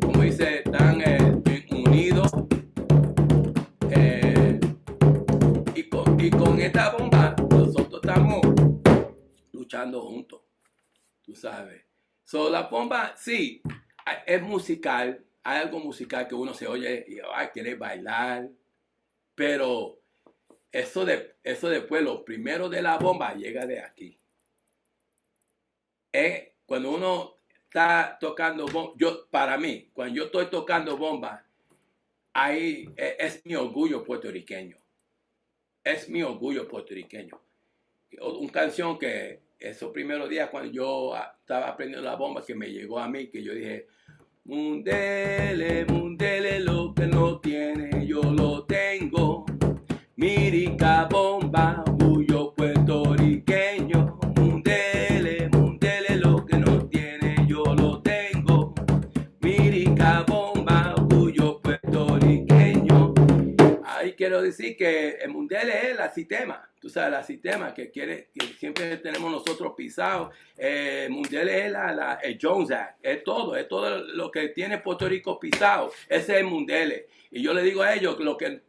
Como dice, están unidos. Y con esta bomba nosotros estamos luchando juntos. Tú sabes. La bomba, sí, es musical. Hay algo musical que uno se oye y quiere bailar. Pero eso después, lo primero de la bomba llega de aquí. Cuando uno está tocando bomba, para mí, cuando yo estoy tocando bomba, ahí es mi orgullo puertorriqueño. Es mi orgullo puertorriqueño. Una canción que esos primeros días cuando yo estaba aprendiendo la bomba que me llegó a mí, que yo dije, mundele, mundele, lo que no tiene, yo lo tengo. Mirica bomba, orgullo puertorriqueño. Mundele, mundele, lo que no tiene, yo lo tengo. Mirica bomba, orgullo puertorriqueño. Ahí quiero decir que el mundele es la sistema. Tú sabes, la sistema que siempre tenemos nosotros pisados. Mundele es el Jones Act, es todo lo que tiene Puerto Rico pisado. Ese es el mundele. Y yo le digo a ellos lo que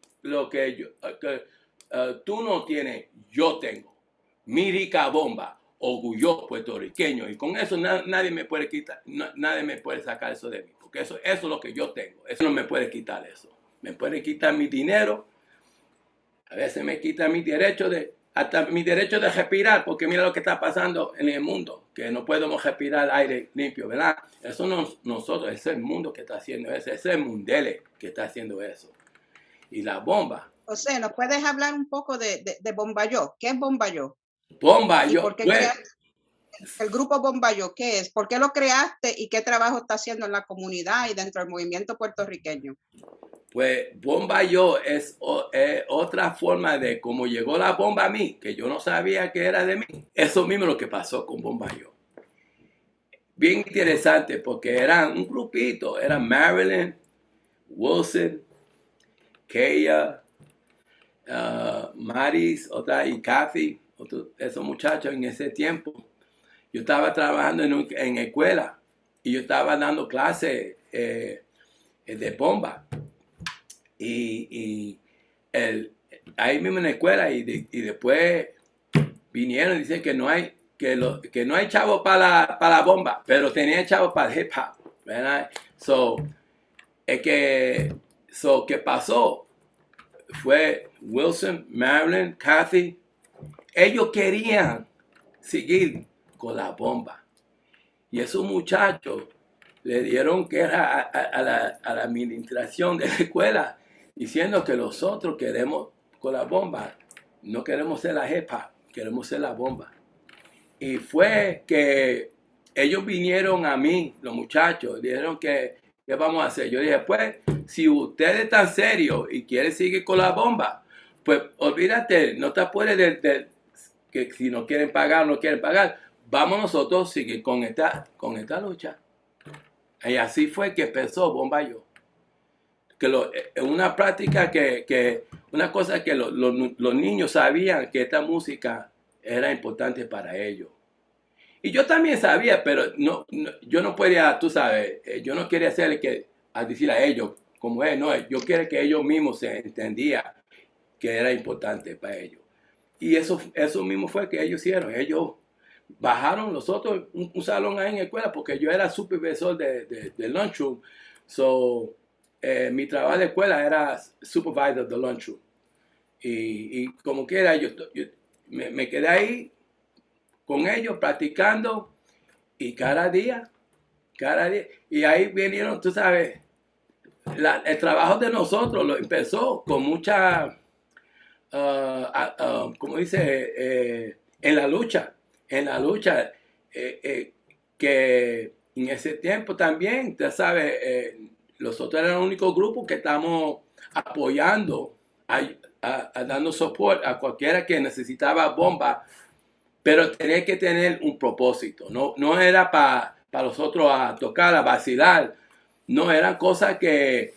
tú no tienes, yo tengo. Mirica bomba, orgullo puertorriqueño. Y con eso nadie me puede quitar, nadie me puede sacar eso de mí. Porque eso es lo que yo tengo. Eso no me puede quitar eso. Me puede quitar mi dinero. A veces me quita hasta mi derecho de respirar, porque mira lo que está pasando en el mundo, que no podemos respirar aire limpio, ¿verdad? Eso no nosotros, ese es el mundo que está haciendo eso, ese es el mundele que está haciendo eso. Y la bomba. José, ¿nos puedes hablar un poco de Bombayó? ¿Qué es Bombayó? Bombayó. ¿Por qué creaste el grupo Bombayó? ¿Qué es? ¿Por qué lo creaste y qué trabajo está haciendo en la comunidad y dentro del movimiento puertorriqueño? Pues Bombayó es otra forma de cómo llegó la bomba a mí, que yo no sabía que era de mí. Eso mismo es lo que pasó con Bombayó. Bien interesante porque eran un grupito, eran Marilyn, Wilson, Keya, Maris, y Kathy, esos muchachos en ese tiempo. Yo estaba trabajando en escuela y yo estaba dando clases de bomba. Y ahí mismo en la escuela y después vinieron y dicen que no hay chavo para la bomba, pero tenía chavo para el hip hop, ¿verdad? ¿Qué pasó? Fue Wilson, Marilyn, Kathy. Ellos querían seguir con la bomba. Y esos muchachos le dieron guerra a la administración de la escuela, diciendo que nosotros queremos con la bomba, no queremos ser la jefa, queremos ser la bomba. Y fue que ellos vinieron a mí, los muchachos, dijeron que ¿qué vamos a hacer? Yo dije, pues, si ustedes están serios y quieren seguir con la bomba, pues olvídate, no te apuedes que si no quieren pagar, no quieren pagar. Vamos nosotros a seguir con esta lucha. Y así fue que empezó Bombayó. Una práctica una cosa que los niños sabían que esta música era importante para ellos. Y yo también sabía, pero yo no podía, tú sabes, yo no quería decir a ellos como es, no, yo quería que ellos mismos se entendían que era importante para ellos. Y eso mismo fue que ellos hicieron. Ellos bajaron nosotros un salón ahí en la escuela porque yo era supervisor de lunchroom. Mi trabajo de escuela era supervisor de lunchroom. Y como quiera, yo me quedé ahí con ellos practicando y cada día. Y ahí vinieron, tú sabes, el trabajo de nosotros lo empezó con mucha, como dice, en la lucha, que en ese tiempo también, tú sabes, nosotros éramos el único grupo que estamos apoyando, dando soporte a cualquiera que necesitaba bomba, pero tenía que tener un propósito. No era para nosotros a tocar, a vacilar. No, eran cosas que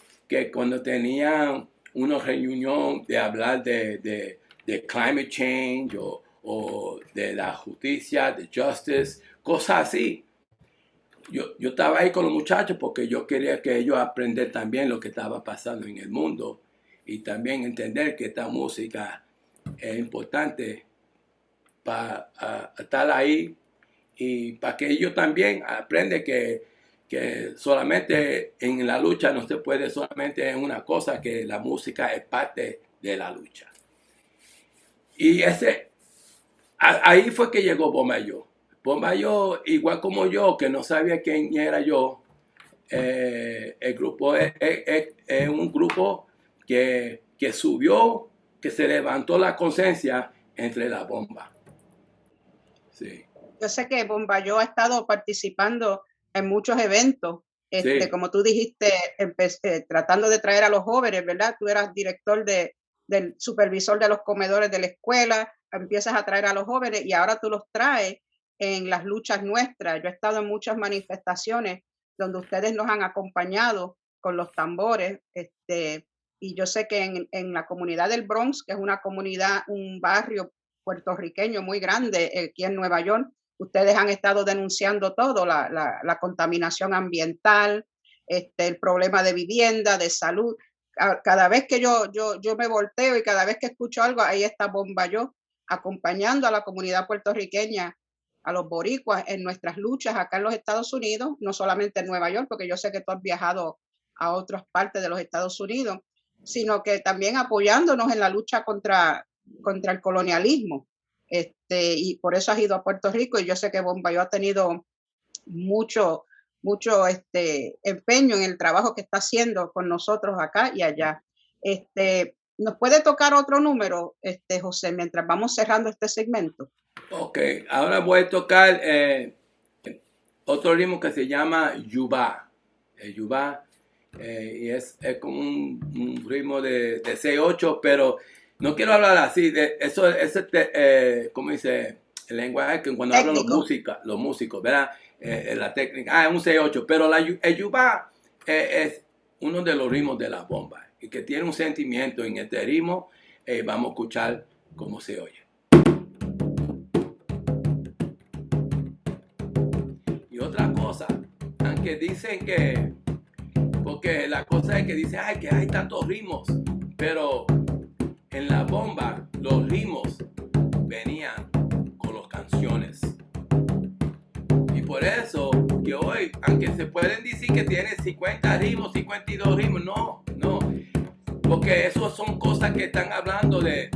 cuando tenían una reunión de hablar de climate change o de la justicia, de justice, cosas así. Yo estaba ahí con los muchachos porque yo quería que ellos aprendan también lo que estaba pasando en el mundo y también entender que esta música es importante para estar ahí y para que ellos también aprendan que solamente en la lucha no se puede solamente en una cosa, que la música es parte de la lucha. Y ahí fue que llegó Bombayó. Bombayó, igual como yo, que no sabía quién era yo, el grupo es un grupo que subió, que se levantó la conciencia entre la bomba. Sí. Yo sé que Bombayó ha estado participando en muchos eventos, Sí. como tú dijiste, tratando de traer a los jóvenes, ¿verdad? Tú eras director del supervisor de los comedores de la escuela, empiezas a traer a los jóvenes y ahora tú los traes en las luchas nuestras. Yo he estado en muchas manifestaciones donde ustedes nos han acompañado con los tambores, y yo sé que en la comunidad del Bronx, que es una comunidad, un barrio puertorriqueño muy grande aquí en Nueva York, ustedes han estado denunciando todo, la contaminación ambiental, el problema de vivienda, de salud. Cada vez que yo me volteo y cada vez que escucho algo, ahí está Bombayó acompañando a la comunidad puertorriqueña, a los boricuas en nuestras luchas acá en los Estados Unidos, no solamente en Nueva York, porque yo sé que tú has viajado a otras partes de los Estados Unidos, sino que también apoyándonos en la lucha contra el colonialismo. Y por eso has ido a Puerto Rico, y yo sé que Bombayó ha tenido mucho empeño en el trabajo que está haciendo con nosotros acá y allá. ¿Nos puede tocar otro número, José, mientras vamos cerrando este segmento? Ok, ahora voy a tocar otro ritmo que se llama Yubá. El Yubá, y es como un ritmo de 6/8, pero no quiero hablar así, de eso, ¿cómo dice? El lenguaje que cuando hablan los músicos, ¿verdad? La técnica, es un 6/8, pero el Yubá es uno de los ritmos de la bomba y que tiene un sentimiento en este ritmo. Vamos a escuchar cómo se oye. Y otra cosa, aunque dicen que, porque la cosa es que dicen, que hay tantos ritmos, pero en la bomba los ritmos venían con las canciones. Y por eso que hoy, aunque se pueden decir que tiene 50 ritmos, 52 ritmos, no, porque eso son cosas que están hablando de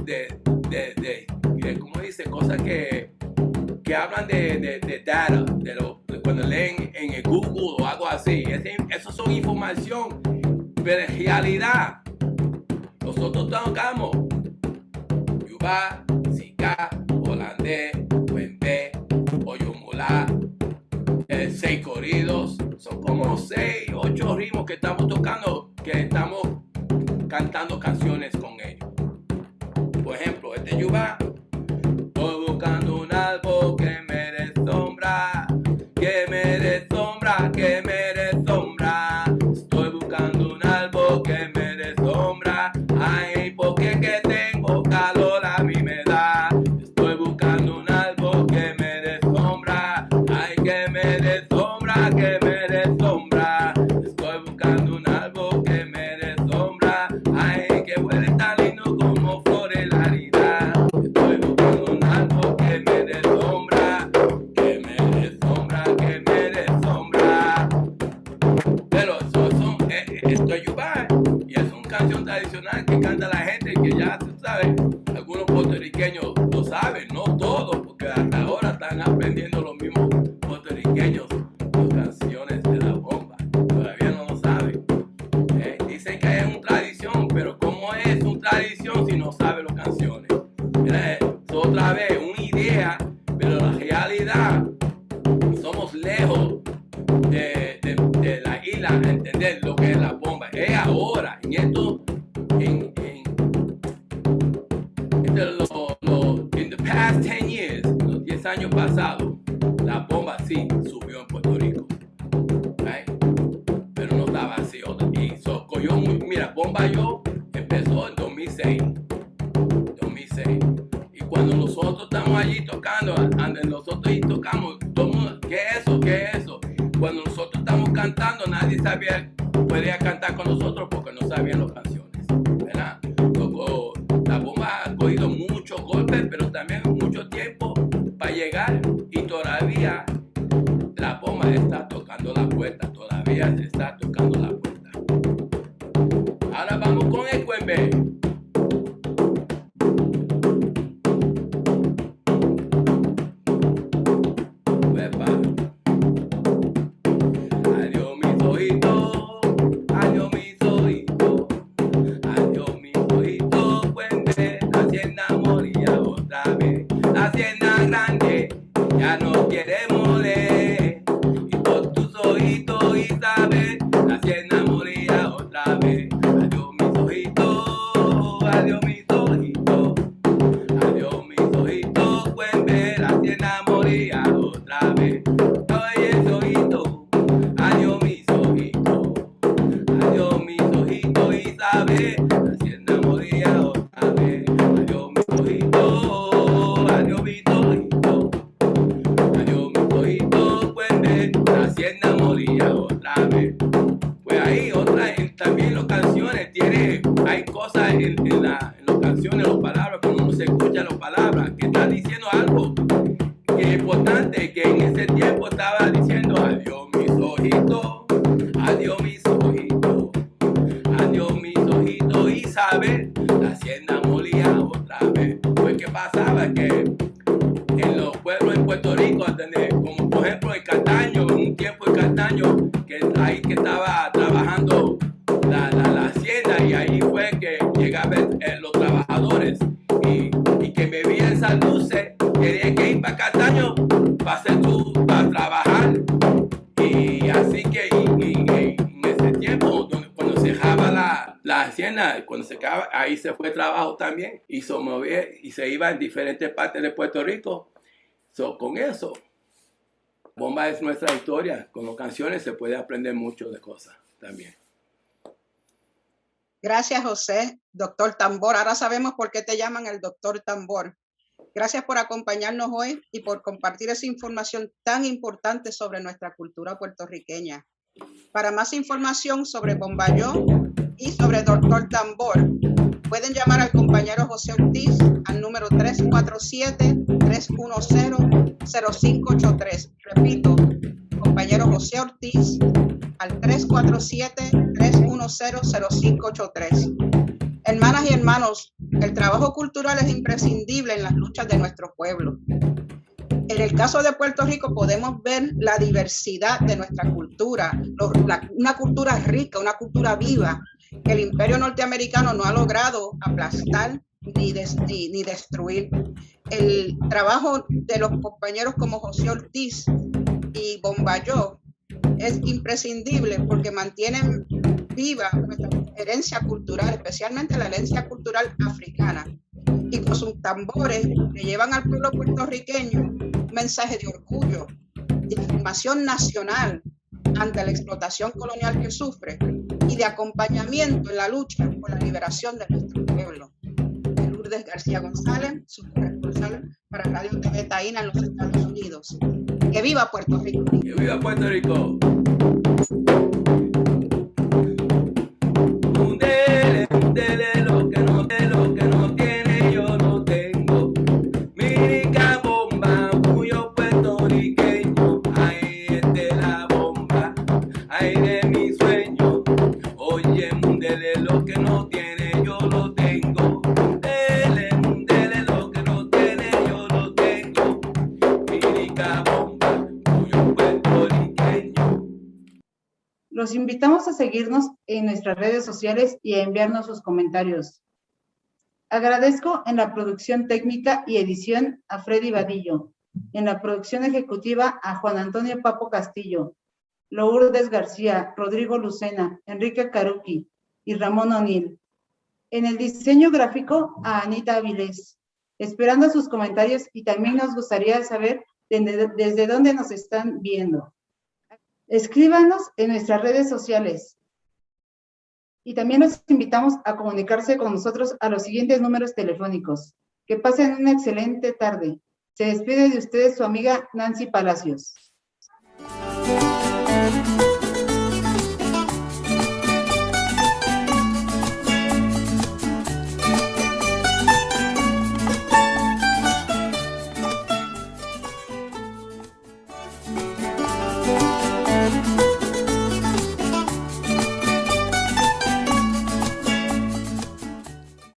¿cómo dice? Cosas que hablan de data, de cuando leen en el Google o algo así. Eso son información, pero en realidad nosotros tocamos Yubá, Sika, holandés, Wembe, Oyomulá, 6 corridos. Son como 6, 8 ritmos que estamos tocando, que estamos cantando canciones con ellos. Por ejemplo, Yubá. Estoy buscando un árbol que me dé sombra, que me dé sombra, que me dé sombra. Estoy buscando un árbol que me dé sombra. Ay, porque que tengo calor a mí me da. Estoy buscando un árbol que me dé sombra. Ay, que me dé sombra, que me dé sombra. Estoy buscando un árbol que me dé sombra. Ay, que huele tan lindo como flores la harina. Estoy buscando un árbol que me dé sombra, que me dé sombra, que me dé sombra. Pero esto es Yubá, y es una canción tradicional que canta la gente, que ya se sabe, algunos puertorriqueños lo saben, no todos, porque hasta ahora están aprendiendo los mismos puertorriqueños las canciones de la bomba, todavía no lo saben. Dicen que es una tradición, pero ¿cómo es una tradición si no sabe las canciones? Es otra vez una idea, pero la realidad, somos lejos de la isla, entender lo que es la bomba. ve ahora, en esto, en the past 10 years, los 10 años pasados, la bomba sí subió en Puerto Rico. Right? Pero no estaba así. Y cogió mira, Bomba Yo empezó en 2006. Y cuando nosotros estamos allí tocando, nosotros allí tocamos, todo el mundo, ¿qué es eso? ¿Qué es eso? Cuando nosotros estamos cantando, nadie podía cantar con nosotros porque no sabían las canciones, ¿verdad? La bomba ha cogido muchos golpes, pero también mucho tiempo para llegar, y todavía la bomba está tocando la puerta, todavía está tocando la puerta. Ahora vamos con el Cuembe. Adiós mis ojitos, adiós mis ojitos, adiós mis ojitos, Cuembe, la hacienda moría otra vez, la hacienda grande ya no quiere moler, y por tus ojitos Isabel, la hacienda moría otra vez. Adiós mis ojitos, adiós mis ojitos, adiós mis ojitos, Cuembe, la hacienda moría otra vez. Oye ese ojito, adiós mis ojitos, adiós mis ojitos Isabel, la hacienda moría otra vez. Adiós mis ojitos, adiós mis ojitos, adiós mis ojitos, Cuembe, la hacienda moría otra vez. Pues ahí también las canciones hay cosas en las canciones, las palabras, cuando uno se escucha las palabras, que está diciendo algo que es importante, que en ese tiempo estaba diciendo adiós mis ojitos, adiós mis ojitos, adiós mis ojitos, Isabel, la hacienda molía otra vez. Pues ¿qué pasaba? Que en los pueblos en Puerto Rico, como por ejemplo el Cataño, en un tiempo el Cataño, que estaba trabajando la hacienda, y ahí fue que llegaban los trabajadores y que bebían esas luces, tenían que ir para Cataño para trabajar. Y así que en ese tiempo, cuando se dejaba la hacienda, cuando se acaba, ahí se fue trabajo también, y se movía y se iba en diferentes partes de Puerto Rico. Con eso, Bomba es nuestra historia. Con las canciones se puede aprender mucho de cosas también. Gracias, José. Doctor Tambor, ahora sabemos por qué te llaman el Doctor Tambor. Gracias por acompañarnos hoy y por compartir esa información tan importante sobre nuestra cultura puertorriqueña. Para más información sobre Bomba Yo y sobre Doctor Tambor, pueden llamar al compañero José Ortiz al número 347-310-0583. Repito, compañero José Ortiz al 347-310-0583. Hermanas y hermanos, el trabajo cultural es imprescindible en las luchas de nuestro pueblo. En el caso de Puerto Rico podemos ver la diversidad de nuestra cultura, una cultura rica, una cultura viva, que el imperio norteamericano no ha logrado aplastar ni destruir. El trabajo de los compañeros como José Ortiz y Bomba Yo es imprescindible porque mantienen viva nuestra herencia cultural, especialmente la herencia cultural africana, y con sus tambores que llevan al pueblo puertorriqueño un mensaje de orgullo, de afirmación nacional ante la explotación colonial que sufre y de acompañamiento en la lucha por la liberación de nuestro pueblo. Lourdes García González, su corresponsal para Radio TV Taína en los Estados Unidos. ¡Que viva Puerto Rico! ¡Que viva Puerto Rico! Dele lo que no tiene, yo lo tengo. Mírica bomba, cuyo puertorriqueño. Ahí es de la bomba, ahí de mi sueño. Oye, dele lo que no tiene, yo lo tengo. Dele lo que no tiene, yo lo tengo. Mírica bomba, cuyo puertorriqueño. Los invitamos a seguirnos en nuestras redes sociales y a enviarnos sus comentarios. Agradezco en la producción técnica y edición a Freddy Vadillo, en la producción ejecutiva a Juan Antonio Papo Castillo, Lourdes García, Rodrigo Lucena, Enrique Caruqui, y Ramón O'Neill. En el diseño gráfico, a Anita Avilés. Esperando sus comentarios y también nos gustaría saber desde dónde nos están viendo. Escríbanos en nuestras redes sociales. Y también los invitamos a comunicarse con nosotros a los siguientes números telefónicos. Que pasen una excelente tarde. Se despide de ustedes su amiga Nancy Palacios.